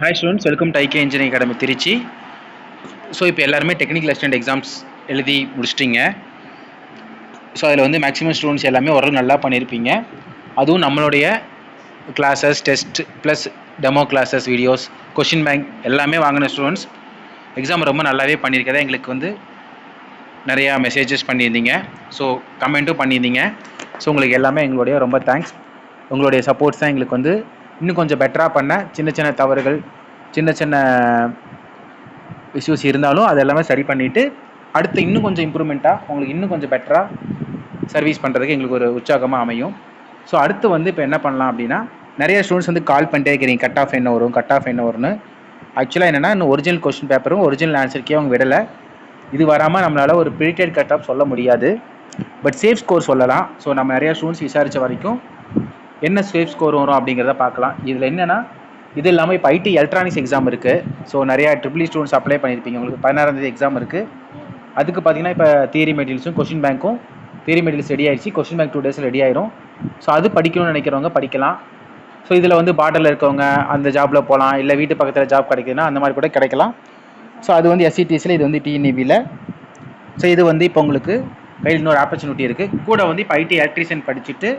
Hi students, welcome to IK engineering academy Trichy. So இப்போ எல்லாருமே technical assistant exams எழுதி முடிச்சிட்டிங்க. So அதில் வந்து மேக்ஸிமம் ஸ்டூடெண்ட்ஸ் எல்லாமே ஓரளவு நல்லா பண்ணியிருப்பீங்க. அதுவும் நம்மளுடைய classes, test plus demo classes, videos, question bank எல்லாமே வாங்கின ஸ்டூடெண்ட்ஸ் எக்ஸாம் ரொம்ப நல்லாவே பண்ணியிருக்கதா எங்களுக்கு வந்து நிறையா மெசேஜஸ் பண்ணியிருந்தீங்க. ஸோ கமெண்ட்டும் பண்ணியிருந்தீங்க. ஸோ உங்களுக்கு எல்லாமே எங்களுடைய ரொம்ப தேங்க்ஸ். உங்களுடைய சப்போர்ட்ஸ் தான் எங்களுக்கு வந்து இன்னும் கொஞ்சம் பெட்டராக பண்ண சின்ன சின்ன தவறுகள், சின்ன சின்ன இஷ்யூஸ் இருந்தாலும் அது எல்லாமே சரி பண்ணிவிட்டு அடுத்து இன்னும் கொஞ்சம் இம்ப்ரூவ்மெண்ட்டாக உங்களுக்கு இன்னும் கொஞ்சம் பெட்டராக சர்வீஸ் பண்ணுறதுக்கு எங்களுக்கு ஒரு உற்சாகமாக அமையும். ஸோ அடுத்து வந்து இப்போ என்ன பண்ணலாம் அப்படின்னா, நிறைய ஸ்டூடெண்ட்ஸ் வந்து கால் பண்ணிட்டே இருக்கிறீங்க, கட் ஆஃப் என்ன வரும், கட் ஆஃப் என்ன வரும்னு. ஆக்சுவலாக என்னென்னா, இன்னும் ஒரிஜினல் கொஸ்டின் பேப்பரும் ஒரிஜினல் ஆன்சருக்கே அவங்க விடலை. இது வராமல் நம்மளால் ஒரு ப்ரீடெட் கட் ஆஃப் சொல்ல முடியாது. பட் சேஃப் ஸ்கோர் சொல்லலாம். ஸோ நம்ம நிறையா ஸ்டூடெண்ட்ஸ் விசாரித்த வரைக்கும் என்ன சேஃப் ஸ்கோர் வரும் அப்படிங்கிறத பார்க்கலாம். இதில் என்னென்னா, இது இல்லாமல் இப்போ ஐடி எலக்ட்ரானிக்ஸ் எக்ஸாம் இருக்குது. ஸோ நிறையா ட்ரிபிள் ஸ்டூடெண்ட்ஸ் அப்ளை பண்ணியிருப்பீங்க. உங்களுக்கு 16ஆம் எக்ஸாம் இருக்குது. அதுக்கு பார்த்தீங்கன்னா இப்போ தியரி மெட்டீரியல்ஸும் கொஷின் பேங்க்கும் தியரி மெட்டீரியல்ஸ் ரெடி ஆயிடுச்சு. கொஷின் பேங்க் 2 டேஸில் ரெடி ஆயிரும். ஸோ அது படிக்கணும்னு நினைக்கிறவங்க படிக்கலாம். ஸோ இதில் வந்து பார்டரில் இருக்கவங்க அந்த ஜாபில் போகலாம், இல்லை வீட்டு பக்கத்தில் ஜாப் கிடைக்குதுன்னா அந்த மாதிரி கூட கிடைக்கலாம். ஸோ அது வந்து எஸ்சிடிஎஸில், இது வந்து டிஎன்இபியில். ஸோ இது வந்து இப்போ உங்களுக்கு கையில் இன்னொரு ஆப்பர்ச்சுனிட்டி இருக்குது. கூட வந்து இப்போ ஐடி எலக்ட்ரீஷியன் படிச்சுட்டு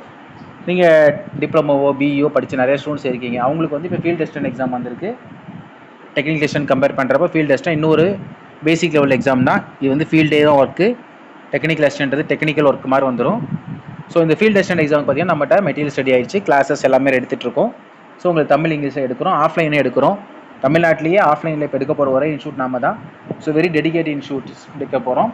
நீங்கள் டிப்ளமோவோ பிஇஓ படித்து நிறைய ஸ்டூடெண்ட்ஸ் இருக்கீங்க. அவங்களுக்கு வந்து இப்போ ஃபீல்டு டெஸ்ட் எக்ஸாம் வந்திருக்கு. டெக்னிக்கல் டெஸ்ட் கம்பேர் பண்ணுறப்போ ஃபீல்டு டெஸ்ட்டாக இன்னொரு பேசிக் லெவல் எக்ஸாம் தான். இது வந்து ஃபீல்டே தான் ஒர்க்கு. டெக்னிக்கல் டெஸ்ட்ன்றது டெக்னிக்கல் ஒர்க் மாதிரி வந்துடும். ஸோ இந்த ஃபீல்டு டெஸ்ட் எக்ஸாம் பார்த்தீங்கன்னா நம்மகிட்ட மெட்டீரியல் ரெடி ஆயிடுச்சு. கிளாஸஸ் எல்லாமே எடுத்துகிட்ருக்கோம். ஸோ உங்களுக்கு தமிழ், இங்கிலீஷில் எடுக்கிறோம், ஆஃப்லைனே எடுக்கிறோம். தமிழ்நாட்டிலேயே ஆஃப்லைனில் இப்போ எடுக்க போகிற ஒரே இன்ஸ்டியூட் நாம தான். ஸோ வெரி டெடிகேட்டட் இன்ஸ்டியூட்ஸ் எடுக்க போகிறோம்.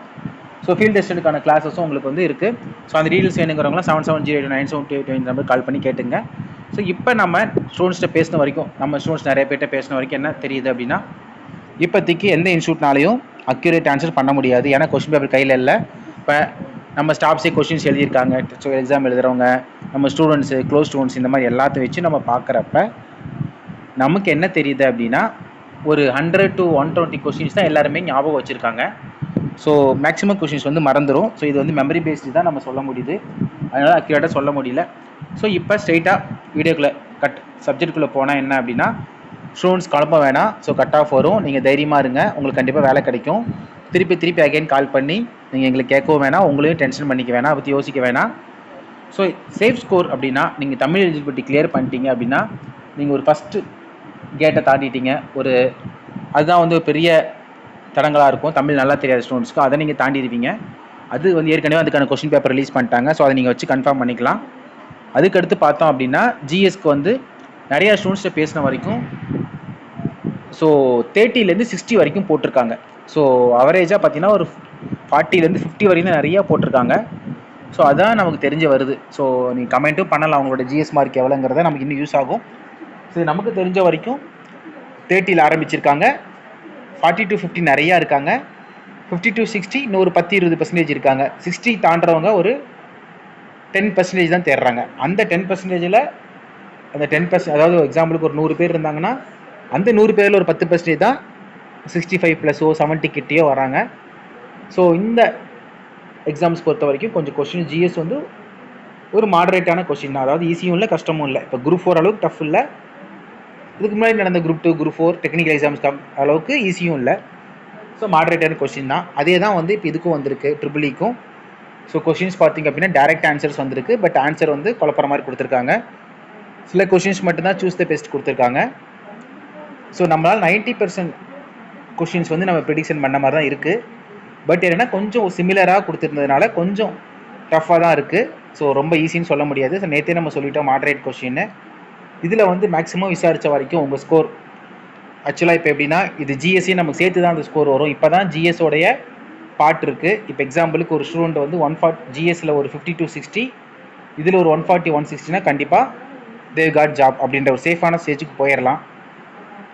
ஸோ ஃபீல்டு டெஸ்ட்டுக்கான கிளாஸஸும் உங்களுக்கு வந்து இருக்குது. ஸோ அந்த டீட்டெயில்ஸ் வேணுங்கிறவங்களாம் 77089728 நம்பர் கால் பண்ணி கேட்டுங்க. ஸோ இப்போ நம்ம ஸ்டூடெண்ட்ஸ்கிட்ட பேசின வரைக்கும், நம்ம ஸ்டூடெண்ட்ஸ் நிறைய பேர்கிட்ட பேசின வரைக்கும் என்ன தெரியுது அப்படின்னா, இப்போதைக்கு எந்த இன்ஸ்டியூட்னாலையும் அக்யூரேட் ஆன்சர் பண்ண முடியாது. ஏன்னா கொஸ்டின் பேப்பர் கையில் இல்லை. இப்போ நம்ம ஸ்டாஃப்ஸே கொஸ்டின்ஸ் எழுதியிருக்காங்க. ஸோ எக்ஸாம் எழுதுகிறவங்க, நம்ம ஸ்டூடெண்ட்ஸு, க்ளோஸ் ஸ்டூடெண்ட்ஸ், இந்த மாதிரி எல்லாத்தையும் வச்சு நம்ம பார்க்குறப்ப நமக்கு என்ன தெரியுது அப்படின்னா, ஒரு 100 to 120 கொஸ்டின்ஸ் தான் எல்லாருமே ஞாபகம் வச்சுருக்காங்க. ஸோ மேக்ஸிமம் கொஷின்ஸ் வந்து மறந்துடும். ஸோ இது வந்து மெமரி பேஸ்டு தான் நம்ம சொல்ல முடியுது. அதனால் அக்யூரேட்டாக சொல்ல முடியல. ஸோ இப்போ ஸ்ட்ரெயிட்டாக வீடியோக்குள்ளே சப்ஜெக்டுக்குள்ளே போனால் என்ன அப்படின்னா, ஸ்டூடெண்ட்ஸ் குழப்ப வேணாம். ஸோ கட் ஆஃப் வரும், நீங்கள் தைரியமாக இருங்க, உங்களுக்கு கண்டிப்பாக வேலை கிடைக்கும். திருப்பி அகைன் கால் பண்ணி நீங்கள் எங்களுக்கு கேட்கவும் வேணாம், உங்களையும் டென்ஷன் பண்ணிக்க வேணாம், பற்றி யோசிக்க வேணாம். ஸோ சேஃப் ஸ்கோர் அப்படின்னா, நீங்கள் தமிழ் எலிஜிபிலிட்டி கிளியர் பண்ணிட்டீங்க அப்படின்னா நீங்கள் ஒரு ஃபஸ்ட்டு கேட்டை தாண்டிட்டீங்க. அதுதான் வந்து பெரிய தடங்களாக இருக்கும் தமிழ் நல்லா தெரியாத ஸ்டூடெண்ட்ஸ்க்கு. அதை நீங்கள் தாண்டிடுவீங்க. அது வந்து ஏற்கனவே அதுக்கான கொஸ்டின் பேப்பர் ரிலீஸ் பண்ணிட்டாங்க. ஸோ அதை நீங்கள் வச்சு கன்ஃபார்ம் பண்ணிக்கலாம். அதுக்கடுத்து பார்த்தோம் அப்படின்னா, ஜிஎஸ்க்கு வந்து நிறையா ஸ்டூடெண்ட்ஸ்கிட்ட பேசின வரைக்கும் ஸோ 30லேருந்து 60 வரைக்கும் போட்டிருக்காங்க. ஸோ அவரேஜாக பார்த்தீங்கன்னா ஒரு 40லேருந்து 50 வரைக்கும் தான் நிறையா போட்டிருக்காங்க. ஸோ அதான் நமக்கு தெரிஞ்சு வருது. ஸோ நீங்கள் கமெண்ட்டும் பண்ணலாம், அவங்களோட ஜிஎஸ் மார்க் எவ்வளோங்கிறத நமக்கு இன்னும் யூஸ் ஆகும். ஸோ நமக்கு தெரிஞ்ச வரைக்கும் 30ல் ஆரம்பிச்சிருக்காங்க. 40 to 50 நிறையா இருக்காங்க. 50 to 60 இன்னும் ஒரு 10-20% இருக்காங்க. 60 தாண்டுறவங்க ஒரு 10% தான் தேடுறாங்க. அந்த 10%ல் அந்த 10%, அதாவது எக்ஸாம்பிளுக்கு ஒரு 100 பேர் இருந்தாங்கன்னா அந்த 100 பேரில் ஒரு 10% தான் 65+ஓ 70 கிட்டேயோ வராங்க. ஸோ இந்த எக்ஸாம்ஸ் பொறுத்த வரைக்கும் கொஞ்சம் கொஸ்டின் ஜிஎஸ் வந்து ஒரு மாடரேட்டான கொஸ்டின் தான். அதாவது ஈஸியும் இல்லை, கஷ்டமும் இல்லை. இப்போ குரூப் 4 அளவுக்கு டஃப் இல்லை. இதுக்கு முன்னாடி நடந்த குரூப் 2, குரூப் 4 டெக்னிக்கல் எக்ஸாம்ஸ் அளவுக்கு ஈஸியும் இல்லை. ஸோ மாடரேட்டான கொஸ்டின் தான். அதே தான் வந்து இப்போ இதுக்கும் வந்திருக்கு, ட்ரிபிள்இக்கும். ஸோ கொஸ்டின்ஸ் பார்த்திங்க அப்படின்னா டேரெக்ட் ஆன்சர்ஸ் வந்திருக்கு. பட் ஆன்சர் வந்து குழப்பற மாதிரி கொடுத்துருக்காங்க. சில கொஸ்டின்ஸ் மட்டும்தான் சூஸ் த பெஸ்ட் கொடுத்துருக்காங்க. ஸோ நம்மளால் 90% கொஸ்டின்ஸ் வந்து நம்ம ப்ரெடிக்ஷன் பண்ண மாதிரி தான் இருக்குது. பட் என்னென்னா கொஞ்சம் சிமிலராக கொடுத்துருந்ததுனால கொஞ்சம் டஃப்பாக தான் இருக்குது. ஸோ ரொம்ப ஈஸின்னு சொல்ல முடியாது. ஸோ நேற்றே நம்ம சொல்லிட்டோம் மாடரேட் கொஸ்டின்னு. இதில் வந்து மேக்ஸிமம் விசாரித்த வரைக்கும் உங்கள் ஸ்கோர் ஆக்சுவலாக இப்போ எப்படின்னா, இது ஜிஎஸ்சி நமக்கு சேர்த்து தான் அந்த ஸ்கோர் வரும். இப்போ தான் ஜிஎஸோடைய பார்ட் இருக்குது. இப்போ எக்ஸாம்பிளுக்கு ஒரு ஸ்டூடெண்ட் வந்து 140 ஜிஎஸ்சில் ஒரு 50 to 60, இதில் ஒரு 140, 160னா கண்டிப்பாக தேவ் காட் ஜாப் அப்படின்ற ஒரு சேஃபான ஸ்டேஜுக்கு போயிடலாம்.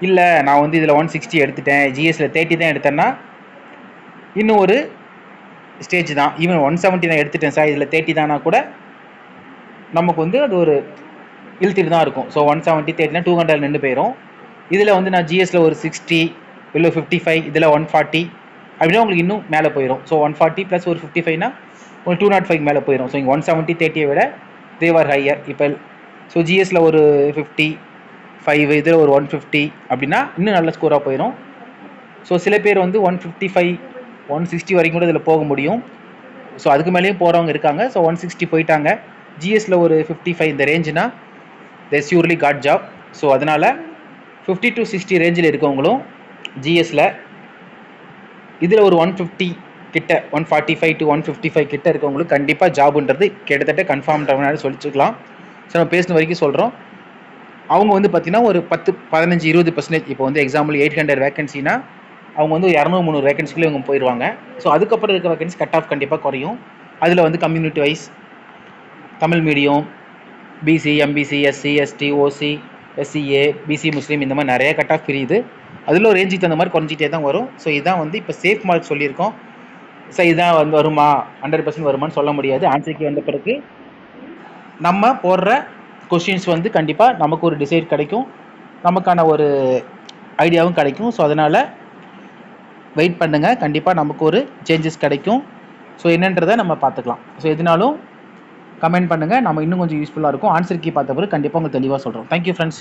இல்லை நான் வந்து இதில் 160 எடுத்துட்டேன், ஜிஎஸ்சில் 30 தான் எடுத்தேன்னா இன்னும் ஒரு ஸ்டேஜ் தான். ஈவன் 170 நான் எடுத்துட்டேன் சார், இதில் 30 தானா கூட நமக்கு வந்து அது ஒரு இழுத்துட்டு தான் இருக்கும். ஸோ 170 30னா 200 நின்று போயிடும். இதில் வந்து நான் ஜிஎஸ்சில் ஒரு 60 இல்லை 55, இதில் 140 அப்படின்னா உங்களுக்கு இன்னும் மேலே போயிடும். ஸோ 140 + ஒரு 55னா ஒரு 205 மேலே போயிடும். ஸோ இங்கே 170 30 விட தேவர் ஹையர். இப்போ ஸோ ஜிஎஸ்சில் ஒரு 50, 5 இதில் ஒரு 150 அப்படின்னா இன்னும் நல்ல ஸ்கோராக போயிடும். ஸோ சில பேர் வந்து 155 160 வரைக்கும் கூட இதில் போக முடியும். ஸோ அதுக்கு மேலேயும் போகிறவங்க இருக்காங்க. ஸோ 160 போயிட்டாங்க. ஜிஎஸ்ல ஒரு 55 இந்த ரேஞ்சுனா தே ஷூர்லி காட் ஜாப். ஸோ அதனால் 50 to 60 ரேஞ்சில் இருக்கவங்களும் ஜிஎஸ்ல இதில் ஒரு 150 கிட்ட 145 to 155 கிட்ட இருக்கவங்களுக்கு கண்டிப்பாக ஜாப்ன்றது கிட்டத்தட்ட கன்ஃபார்ம் சொல்லிச்சுக்கலாம். ஸோ நம்ம பேசின வரைக்கும் சொல்கிறோம். அவங்க வந்து பார்த்தீங்கன்னா ஒரு 10-15-20% இப்போ வந்து எக்ஸாம்பிள் 800 வேகன்சினா அவங்க வந்து 200-300 வேகன்சிக்குள்ளே இவங்க போயிடுவாங்க. ஸோ அதுக்கப்புறம் இருக்க வேகன்சி கட் ஆஃப் கண்டிப்பாக குறையும். அதில் வந்து community wise Tamil medium, BC, MBC, SC, ST, OC, SCA, BC முஸ்லீம் இந்த மாதிரி நிறைய கட் ஆஃப் பிரியுது. அதில் ஒரு ரேஞ்சுக்கு தகுந்த மாதிரி குறைஞ்சிட்டே தான் வரும். ஸோ இதுதான் வந்து இப்போ சேஃப் மார்க் சொல்லியிருக்கோம். ஸோ இதுதான் வந்து வருமா 100% வருமானு சொல்ல முடியாது. ஆன்சருக்கு வந்த பிறகு நம்ம போடுற கொஷின்ஸ் வந்து கண்டிப்பாக நமக்கு ஒரு டிசைட் கிடைக்கும், நமக்கான ஒரு ஐடியாவும் கிடைக்கும். ஸோ அதனால் வெயிட் பண்ணுங்கள், கண்டிப்பாக நமக்கு ஒரு சேஞ்சஸ் கிடைக்கும். ஸோ என்னன்றதை நம்ம பார்த்துக்கலாம். ஸோ எதுனாலும் கமெண்ட் பண்ணுங்கள், நம்ம இன்னும் கொஞ்சம் யூஸ்ஃபுல்லாக இருக்கும். ஆன்சர் கீ பார்த்த பிறகு கண்டிப்பாக உங்களுக்கு தெளிவாக சொல்கிறோம். Thank you friends.